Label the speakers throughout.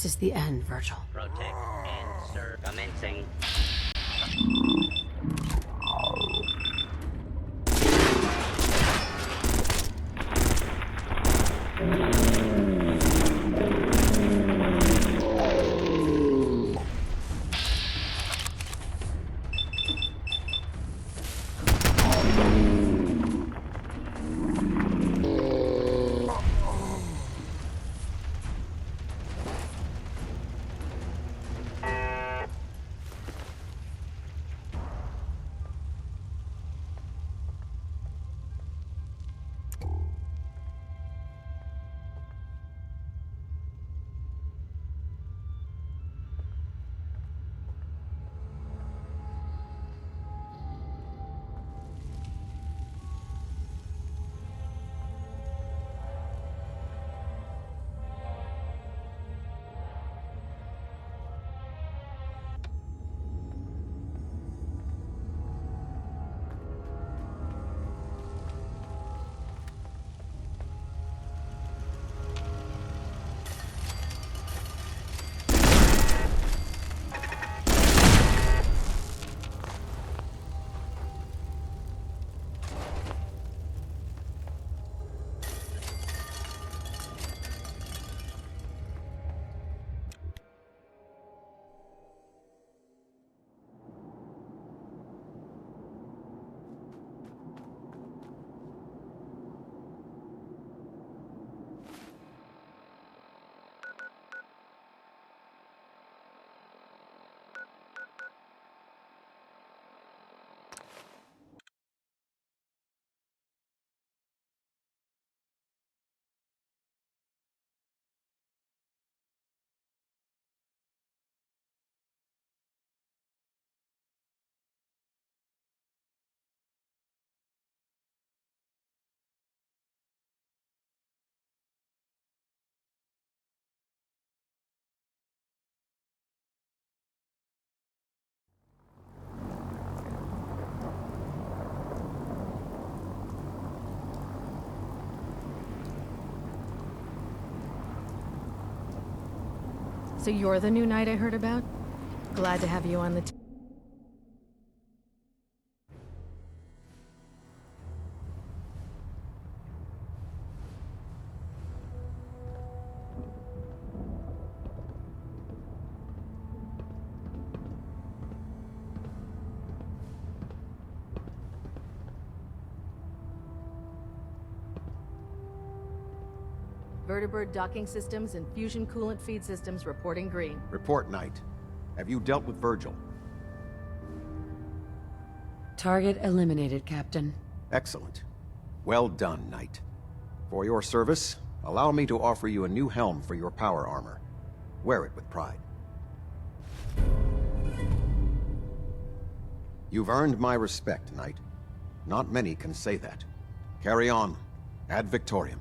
Speaker 1: is the end, Virgil.
Speaker 2: Protect and serve. Commencing.
Speaker 3: So you're the new knight I heard about? Glad to have you on the team. Vertibird docking systems and fusion coolant feed systems reporting green.
Speaker 4: Report, Knight. Have you dealt with Virgil?
Speaker 1: Target eliminated, Captain.
Speaker 4: Excellent. Well done, Knight. For your service, allow me to offer you a new helm for your power armor. Wear it with pride. You've earned my respect, Knight. Not many can say that. Carry on. Ad Victoriam.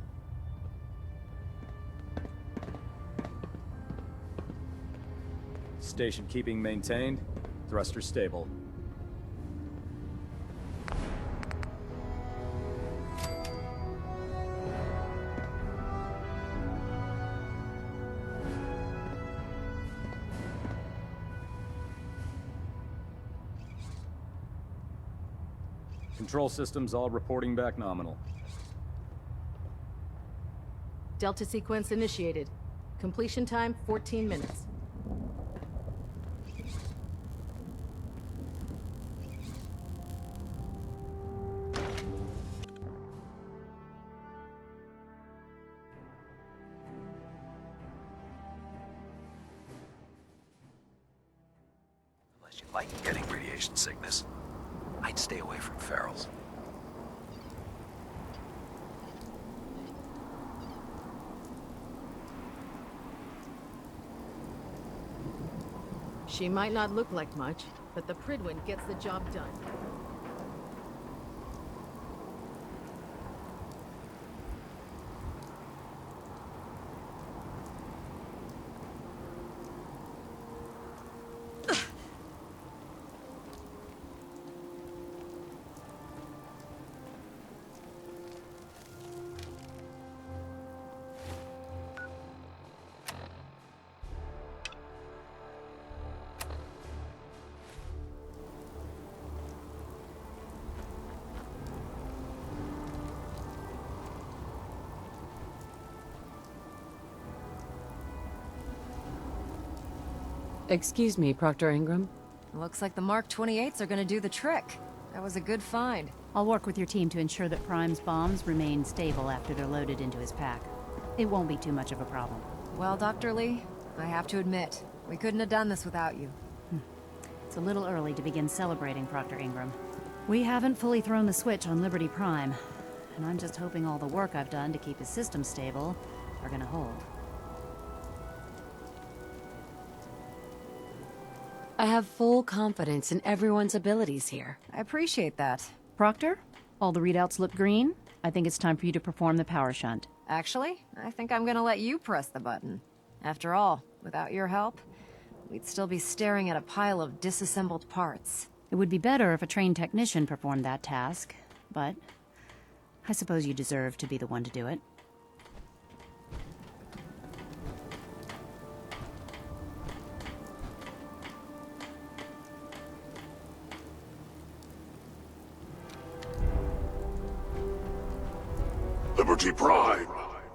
Speaker 5: Station keeping maintained. Thruster stable. Control systems all reporting back nominal.
Speaker 3: Delta sequence initiated. Completion time 14 minutes.
Speaker 6: Unless you like getting radiation sickness, I'd stay away from ferals.
Speaker 3: She might not look like much, but the Pridwin gets the job done.
Speaker 1: Excuse me, Proctor Ingram.
Speaker 7: Looks like the Mark 28s are gonna do the trick. That was a good find.
Speaker 8: I'll work with your team to ensure that Prime's bombs remain stable after they're loaded into his pack. It won't be too much of a problem.
Speaker 7: Well, Dr. Lee, I have to admit, we couldn't have done this without you.
Speaker 8: It's a little early to begin celebrating, Proctor Ingram. We haven't fully thrown the switch on Liberty Prime, and I'm just hoping all the work I've done to keep his system stable are gonna hold.
Speaker 1: I have full confidence in everyone's abilities here.
Speaker 7: I appreciate that.
Speaker 8: Proctor, all the readouts look green. I think it's time for you to perform the power shunt.
Speaker 7: Actually, I think I'm gonna let you press the button. After all, without your help, we'd still be staring at a pile of disassembled parts.
Speaker 8: It would be better if a trained technician performed that task, but I suppose you deserve to be the one to do it.
Speaker 9: Liberty Prime,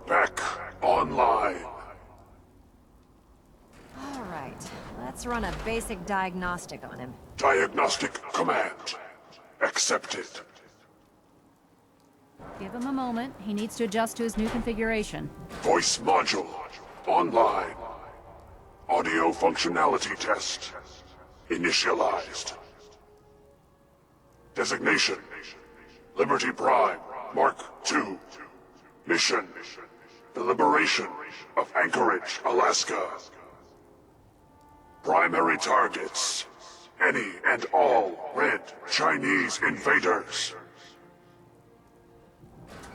Speaker 9: back online.
Speaker 7: All right, let's run a basic diagnostic on him.
Speaker 9: Diagnostic command accepted.
Speaker 8: Give him a moment. He needs to adjust to his new configuration.
Speaker 9: Voice module online. Audio functionality test initialized. Designation: Liberty Prime Mark II. Mission: the liberation of Anchorage, Alaska. Primary targets: any and all red Chinese invaders.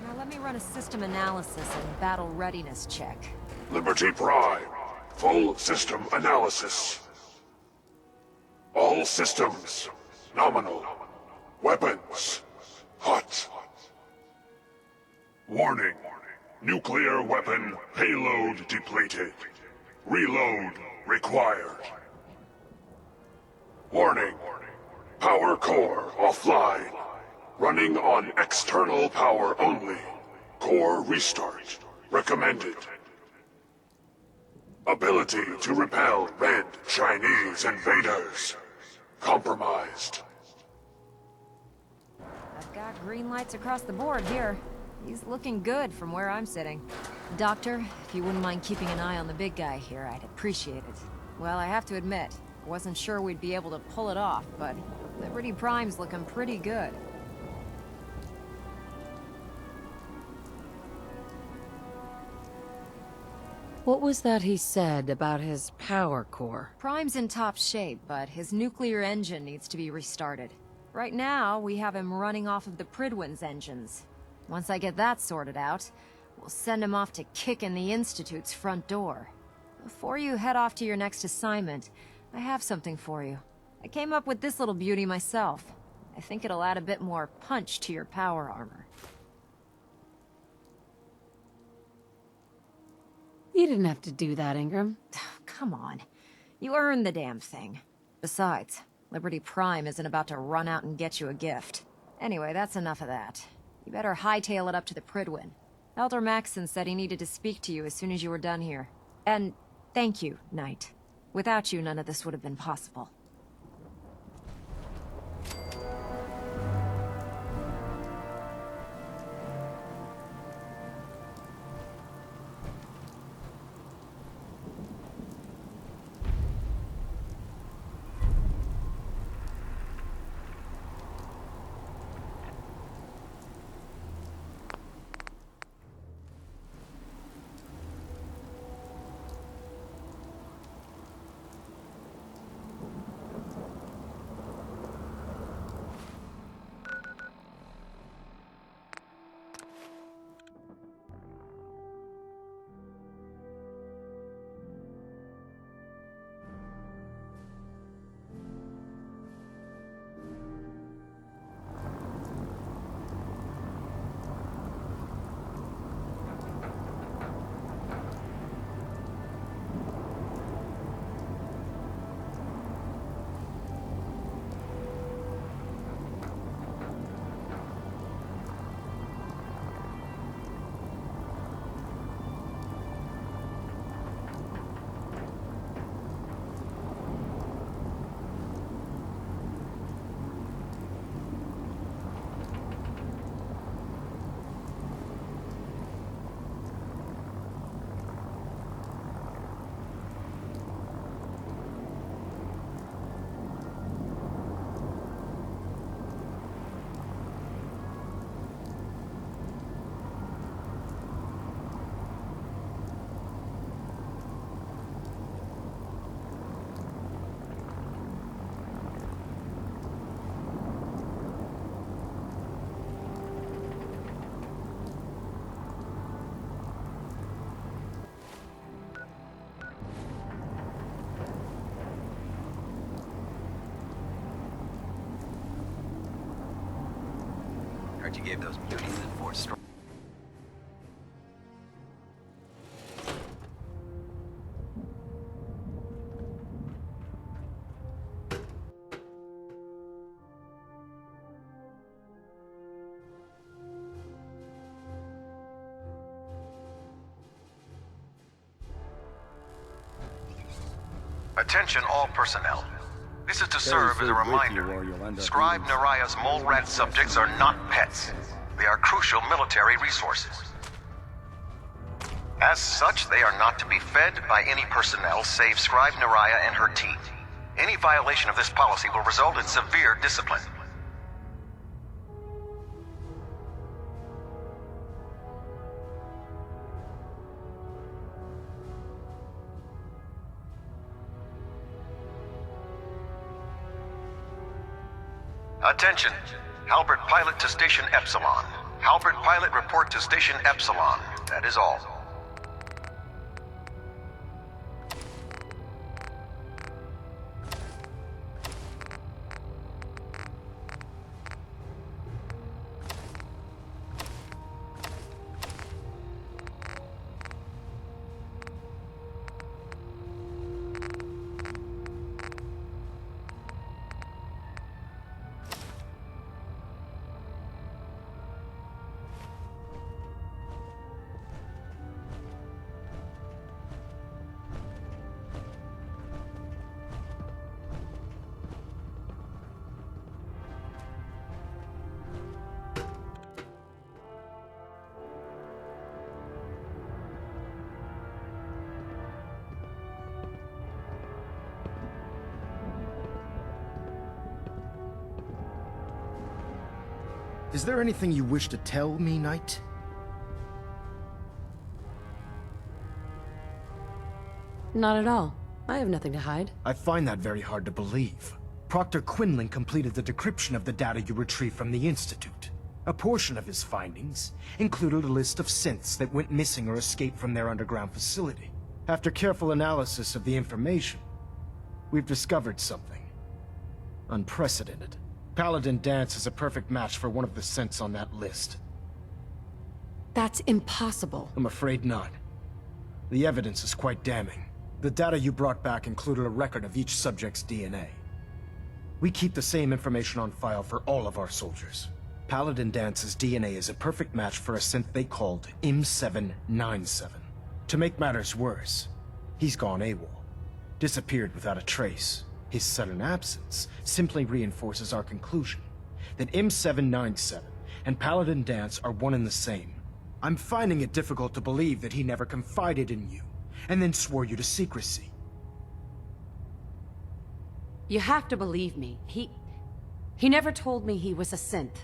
Speaker 7: Now let me run a system analysis and battle readiness check.
Speaker 9: Liberty Prime, full system analysis. All systems nominal. Weapons hot. Warning. Nuclear weapon payload depleted. Reload required. Warning. Power core offline. Running on external power only. Core restart recommended. Ability to repel red Chinese invaders compromised.
Speaker 7: I've got green lights across the board here. He's looking good from where I'm sitting. Doctor, if you wouldn't mind keeping an eye on the big guy here, I'd appreciate it. Well, I have to admit, I wasn't sure we'd be able to pull it off, but Liberty Prime's looking pretty good.
Speaker 1: What was that he said about his power core?
Speaker 7: Prime's in top shape, but his nuclear engine needs to be restarted. Right now, we have him running off of the Prydwen's engines. Once I get that sorted out, we'll send him off to kick in the Institute's front door. Before you head off to your next assignment, I have something for you. I came up with this little beauty myself. I think it'll add a bit more punch to your power armor.
Speaker 1: You didn't have to do that, Ingram.
Speaker 7: Come on. You earned the damn thing. Besides, Liberty Prime isn't about to run out and get you a gift. Anyway, that's enough of that. You better hightail it up to the Prydwen. Elder Maxson said he needed to speak to you as soon as you were done here. And thank you, Knight. Without you, none of this would have been possible.
Speaker 6: glad you gave those beauties in Fort Strong.
Speaker 4: Attention all personnel. This is to serve as a reminder. Scribe Naraya's mole rat subjects are not pets. They are crucial military resources. As such, they are not to be fed by any personnel save Scribe Naraya and her team. Any violation of this policy will result in severe discipline. Attention! Halbert Pilot to Station Epsilon. Halbert Pilot report to Station Epsilon. That is all.
Speaker 10: Is there anything you wish to tell me, Knight?
Speaker 3: Not at all. I have nothing to hide.
Speaker 10: I find that very hard to believe. Proctor Quinlan completed the decryption of the data you retrieved from the Institute. A portion of his findings included a list of synths that went missing or escaped from their underground facility. After careful analysis of the information, we've discovered something unprecedented. Paladin Dance is a perfect match for one of the synths on that list.
Speaker 3: That's impossible.
Speaker 10: I'm afraid not. The evidence is quite damning. The data you brought back included a record of each subject's DNA. We keep the same information on file for all of our soldiers. Paladin Dance's DNA is a perfect match for a synth they called M797. To make matters worse, he's gone AWOL. Disappeared without a trace. His sudden absence simply reinforces our conclusion that M797 and Paladin Dance are one and the same. I'm finding it difficult to believe that he never confided in you, and then swore you to secrecy.
Speaker 3: You have to believe me. He never told me he was a synth.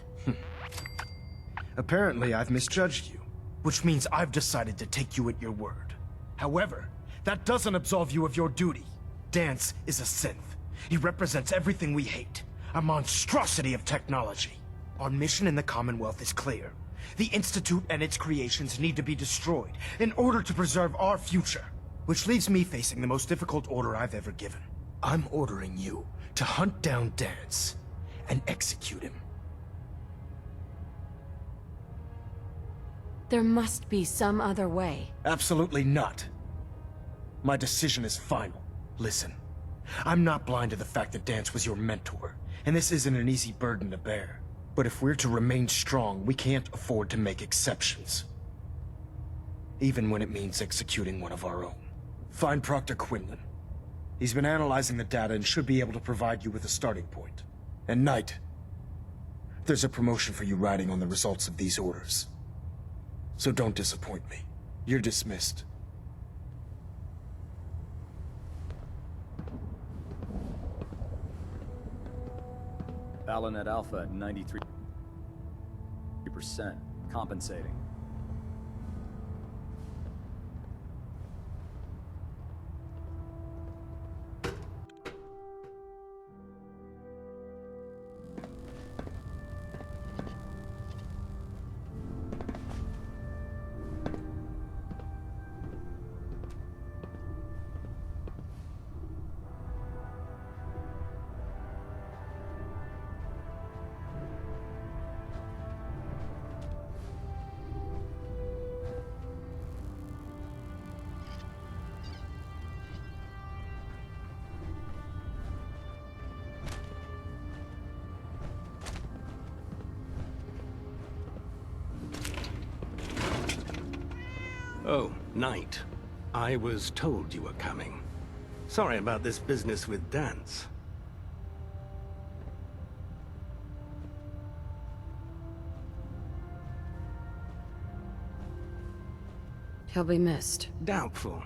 Speaker 10: Apparently, I've misjudged you, which means I've decided to take you at your word. However, that doesn't absolve you of your duty. Dance is a synth. He represents everything we hate, a monstrosity of technology. Our mission in the Commonwealth is clear. The Institute and its creations need to be destroyed in order to preserve our future. Which leaves me facing the most difficult order I've ever given. I'm ordering you to hunt down Dance and execute him.
Speaker 3: There must be some other way.
Speaker 10: Absolutely not. My decision is final. Listen, I'm not blind to the fact that Dance was your mentor, and this isn't an easy burden to bear. But if we're to remain strong, we can't afford to make exceptions. Even when it means executing one of our own. Find Proctor Quinlan. He's been analyzing the data and should be able to provide you with a starting point. And Knight, there's a promotion for you riding on the results of these orders. So don't disappoint me. You're dismissed.
Speaker 5: Balanet Alpha at 93%. Compensating.
Speaker 11: Knight, I was told you were coming. Sorry about this business with Dance.
Speaker 1: He'll be missed.
Speaker 11: Doubtful.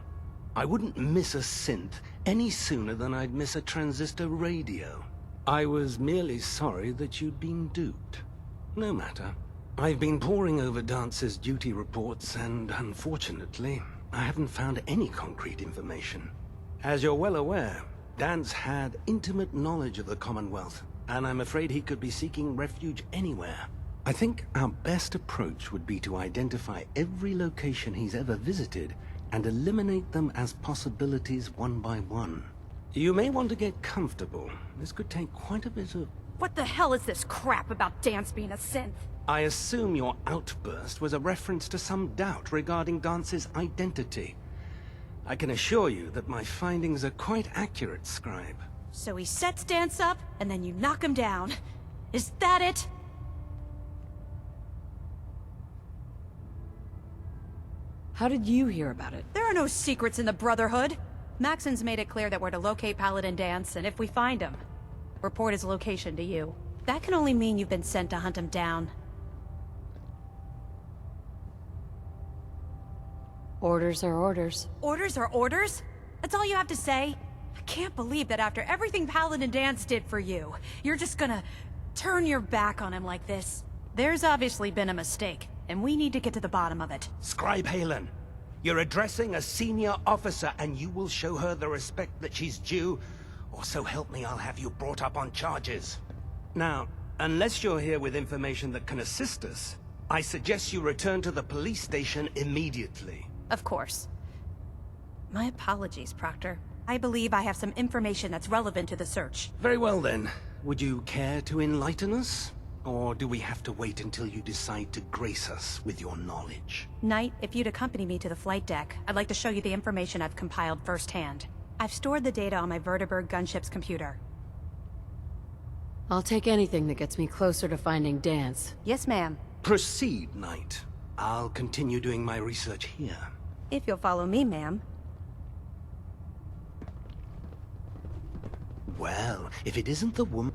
Speaker 11: I wouldn't miss a synth any sooner than I'd miss a transistor radio. I was merely sorry that you'd been duped. No matter. I've been poring over Dance's duty reports, and unfortunately, I haven't found any concrete information. As you're well aware, Dance had intimate knowledge of the Commonwealth, and I'm afraid he could be seeking refuge anywhere. I think our best approach would be to identify every location he's ever visited and eliminate them as possibilities one by one. You may want to get comfortable. This could take quite a bit of...
Speaker 12: What the hell is this crap about Dance being a synth?
Speaker 11: I assume your outburst was a reference to some doubt regarding Dance's identity. I can assure you that my findings are quite accurate, Scribe.
Speaker 12: So he sets Dance up, and then you knock him down. Is that it?
Speaker 1: How did you hear about it?
Speaker 12: There are no secrets in the Brotherhood. Maxon's made it clear that we're to locate Paladin Dance, and if we find him, report his location to you. That can only mean you've been sent to hunt him down.
Speaker 1: Orders are orders.
Speaker 12: Orders are orders? That's all you have to say? I can't believe that after everything Paladin Dance did for you, you're just gonna turn your back on him like this. There's obviously been a mistake, and we need to get to the bottom of it.
Speaker 11: Scribe Halen, you're addressing a senior officer, and you will show her the respect that she's due, or so help me, I'll have you brought up on charges. Now, unless you're here with information that can assist us, I suggest you return to the police station immediately.
Speaker 12: Of course. My apologies, Proctor. I believe I have some information that's relevant to the search.
Speaker 11: Very well then. Would you care to enlighten us? Or do we have to wait until you decide to grace us with your knowledge?
Speaker 12: Knight, if you'd accompany me to the flight deck, I'd like to show you the information I've compiled firsthand. I've stored the data on my Vertibird gunship's computer.
Speaker 1: I'll take anything that gets me closer to finding Dance.
Speaker 12: Yes, ma'am.
Speaker 11: Proceed, Knight. I'll continue doing my research here.
Speaker 12: If you'll follow me, ma'am.
Speaker 11: Well, if it isn't the woman...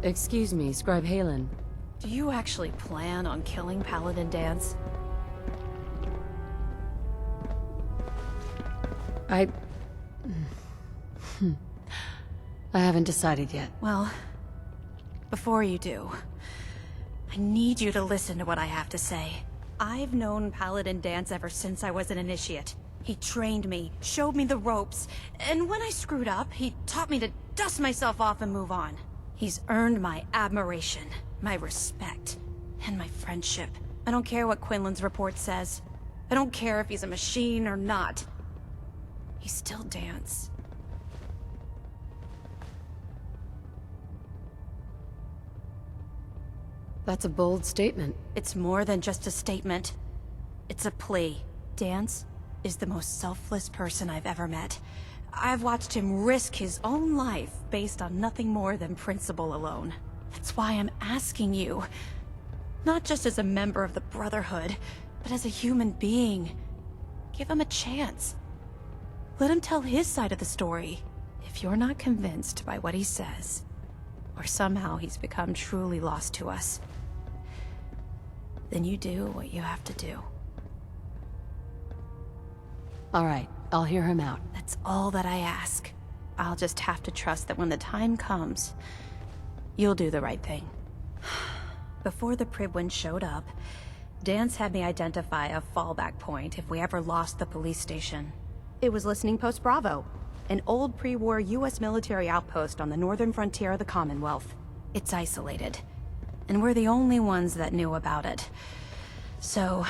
Speaker 1: Excuse me, Scribe Halen.
Speaker 12: Do you actually plan on killing Paladin Dance?
Speaker 1: I haven't decided yet.
Speaker 12: Well, before you do, I need you to listen to what I have to say. I've known Paladin Dance ever since I was an initiate. He trained me, showed me the ropes, and when I screwed up, he taught me to dust myself off and move on. He's earned my admiration, my respect, and my friendship. I don't care what Quinlan's report says. I don't care if he's a machine or not. He's still Dance.
Speaker 1: That's a bold statement.
Speaker 12: It's more than just a statement. It's a plea. Dance is the most selfless person I've ever met. I've watched him risk his own life based on nothing more than principle alone. That's why I'm asking you, not just as a member of the Brotherhood, but as a human being. Give him a chance. Let him tell his side of the story. If you're not convinced by what he says, or somehow he's become truly lost to us, then you do what you have to do.
Speaker 1: All right, I'll hear him out.
Speaker 12: That's all that I ask. I'll just have to trust that when the time comes, You'll do the right thing. Before the Pribwin showed up, Dance had me identify a fallback point if we ever lost the police station. It was Listening Post Bravo, an old pre-war US military outpost on the northern frontier of the Commonwealth. It's isolated, and we're the only ones that knew about it. So,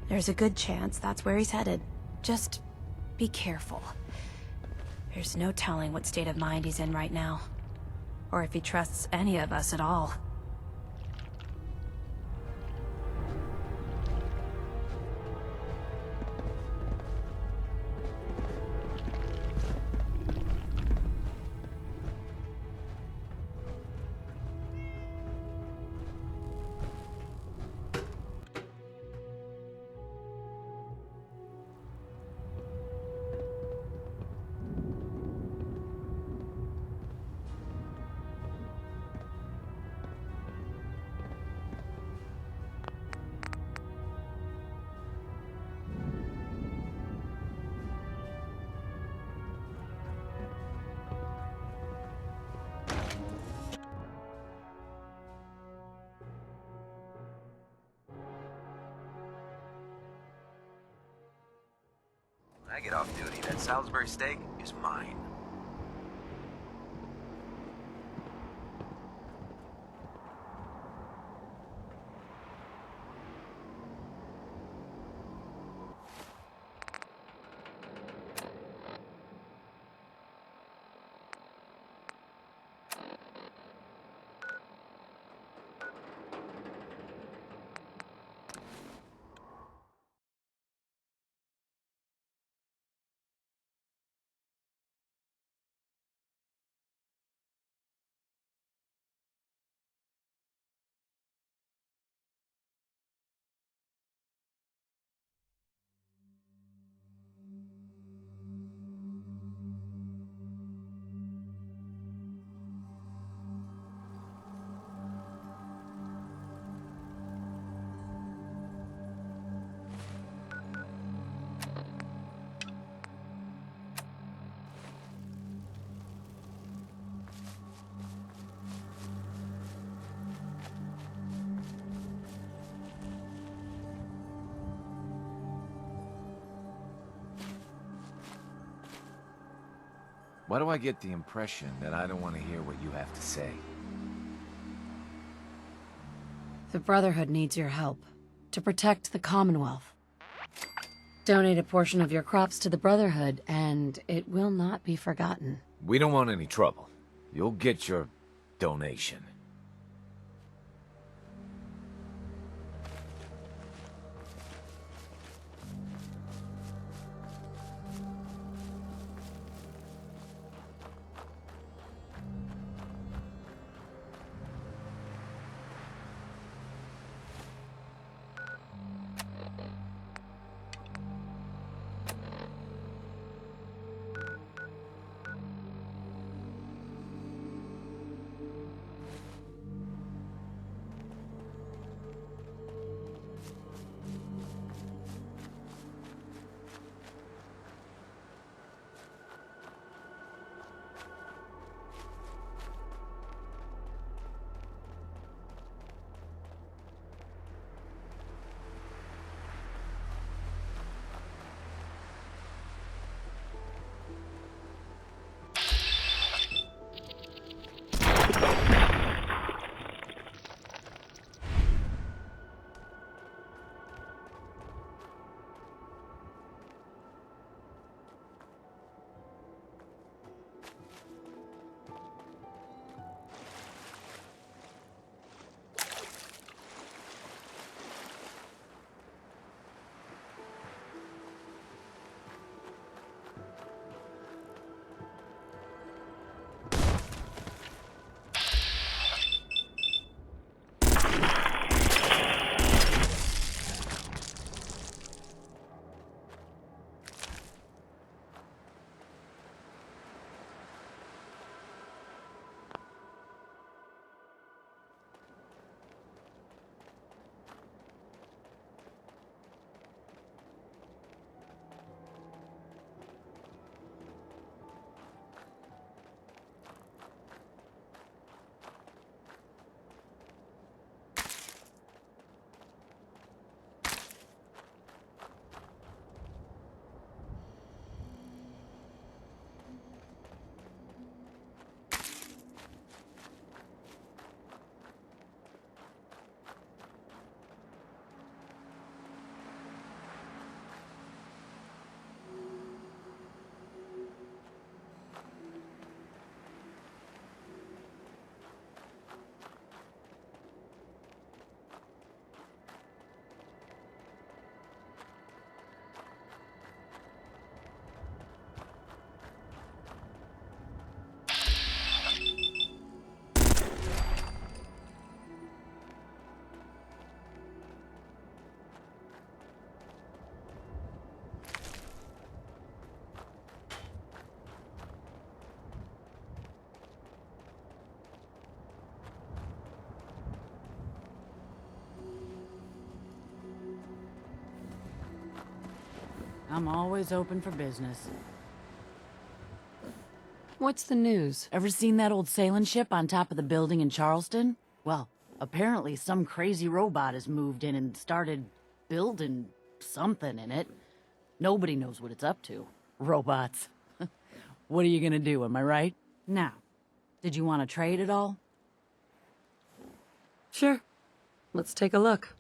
Speaker 12: there's a good chance that's where he's headed. Just be careful. There's no telling what state of mind he's in right now, or if he trusts any of us at all.
Speaker 6: When I get off duty, that Salisbury steak is mine.
Speaker 13: Why do I get the impression that I don't want to hear what you have to say?
Speaker 1: The Brotherhood needs your help to protect the Commonwealth. Donate a portion of your crops to the Brotherhood, and it will not be forgotten.
Speaker 13: We don't want any trouble. You'll get your donation.
Speaker 14: I'm always open for business.
Speaker 1: What's the news?
Speaker 14: Ever seen that old sailing ship on top of the building in Charleston? Well, apparently some crazy robot has moved in and started building something in it. Nobody knows what it's up to. Robots. What are you gonna do, am I right? Now, did you want to trade at all?
Speaker 1: Sure. Let's take a look.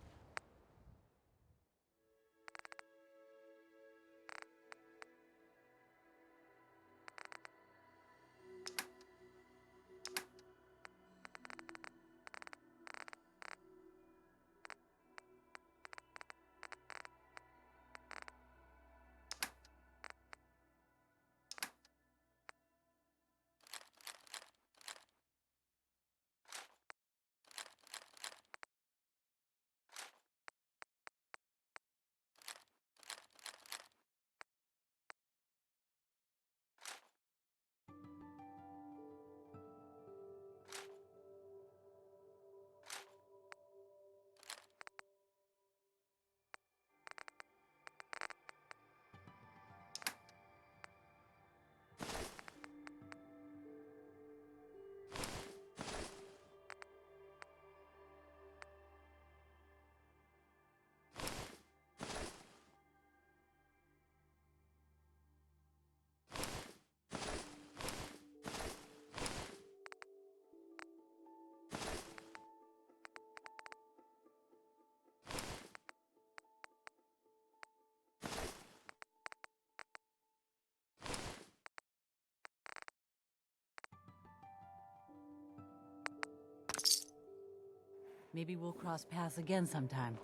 Speaker 14: Maybe we'll cross paths again sometime.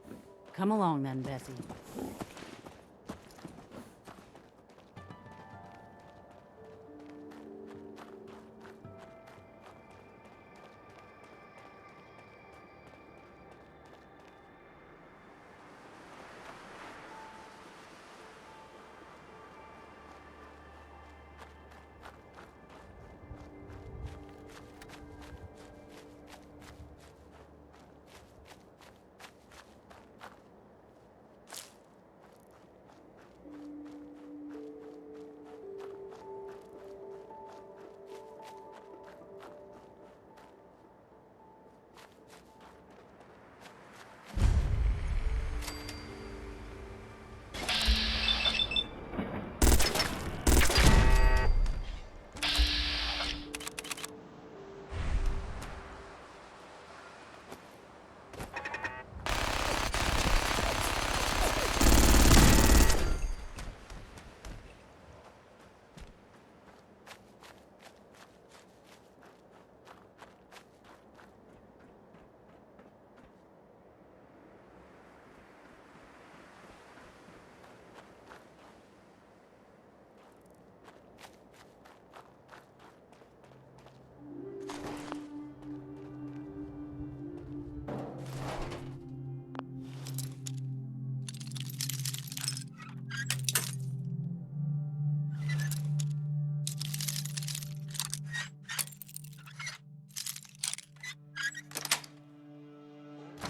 Speaker 14: Come along then, Bessie.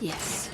Speaker 1: Yes.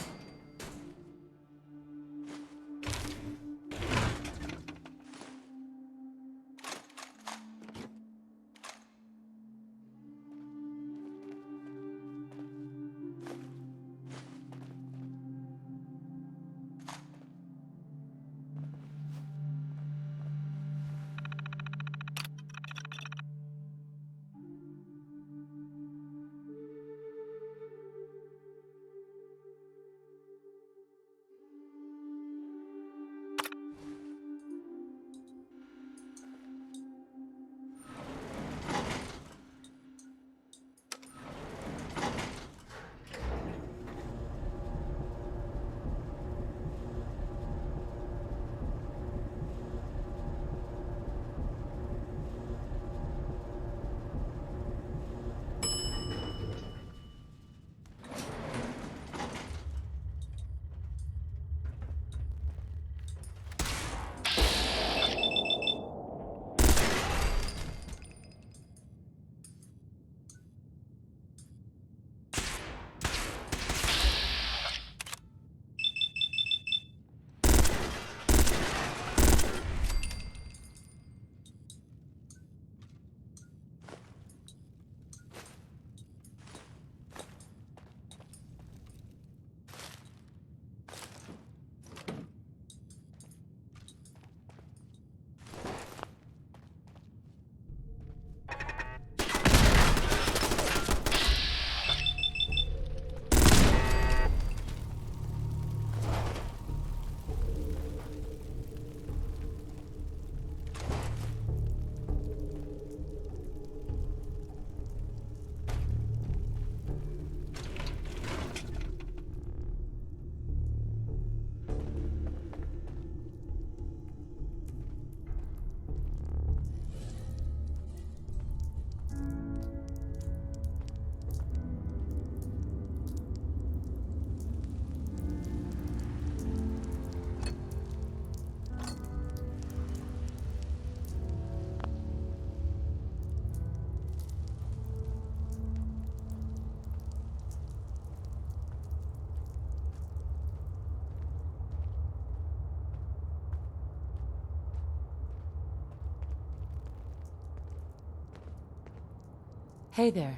Speaker 1: Hey there.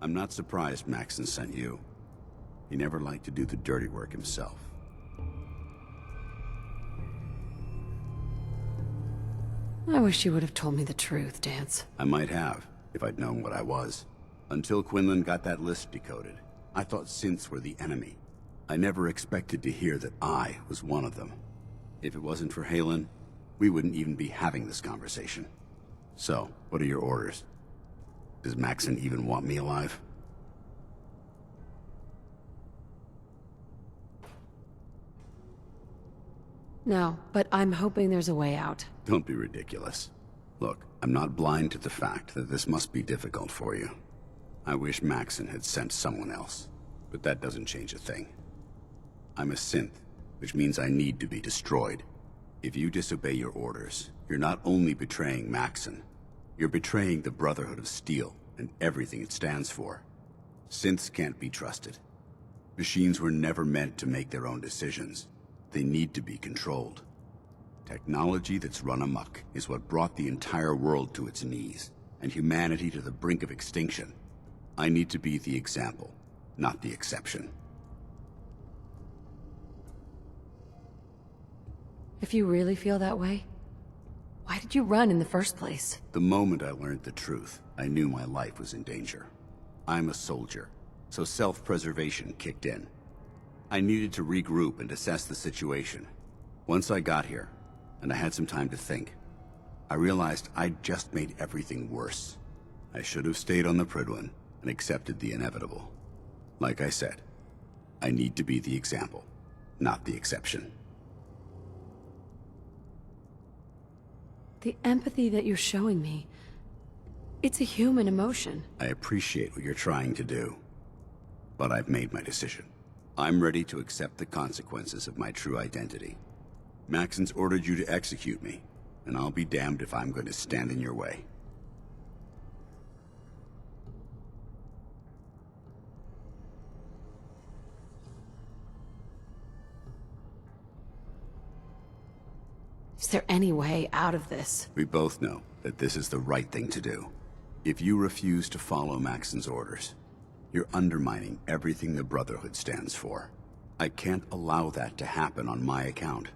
Speaker 15: I'm not surprised Maxon sent you. He never liked to do the dirty work himself.
Speaker 1: I wish you would have told me the truth, Dance.
Speaker 15: I might have, if I'd known what I was. Until Quinlan got that list decoded, I thought synths were the enemy. I never expected to hear that I was one of them. If it wasn't for Halen, we wouldn't even be having this conversation. So, what are your orders? Does Maxon even want me alive?
Speaker 1: No, but I'm hoping there's a way out.
Speaker 15: Don't be ridiculous. Look, I'm not blind to the fact that this must be difficult for you. I wish Maxon had sent someone else, but that doesn't change a thing. I'm a synth, which means I need to be destroyed. If you disobey your orders, you're not only betraying Maxon, you're betraying the Brotherhood of Steel and everything it stands for. Synths can't be trusted. Machines were never meant to make their own decisions. They need to be controlled. Technology that's run amok is what brought the entire world to its knees, and humanity to the brink of extinction. I need to be the example, not the exception.
Speaker 1: If you really feel that way, why did you run in the first place?
Speaker 15: The moment I learned the truth, I knew my life was in danger. I'm a soldier, so self-preservation kicked in. I needed to regroup and assess the situation. Once I got here, and I had some time to think, I realized I'd just made everything worse. I should have stayed on the Prydwen and accepted the inevitable. Like I said, I need to be the example, not the exception.
Speaker 1: The empathy that you're showing me, it's a human emotion.
Speaker 15: I appreciate what you're trying to do, but I've made my decision. I'm ready to accept the consequences of my true identity. Maxon's ordered you to execute me, and I'll be damned if I'm going to stand in your way.
Speaker 1: Is there any way out of this?
Speaker 15: We both know that this is the right thing to do. If you refuse to follow Maxon's orders, you're undermining everything the Brotherhood stands for. I can't allow that to happen on my account.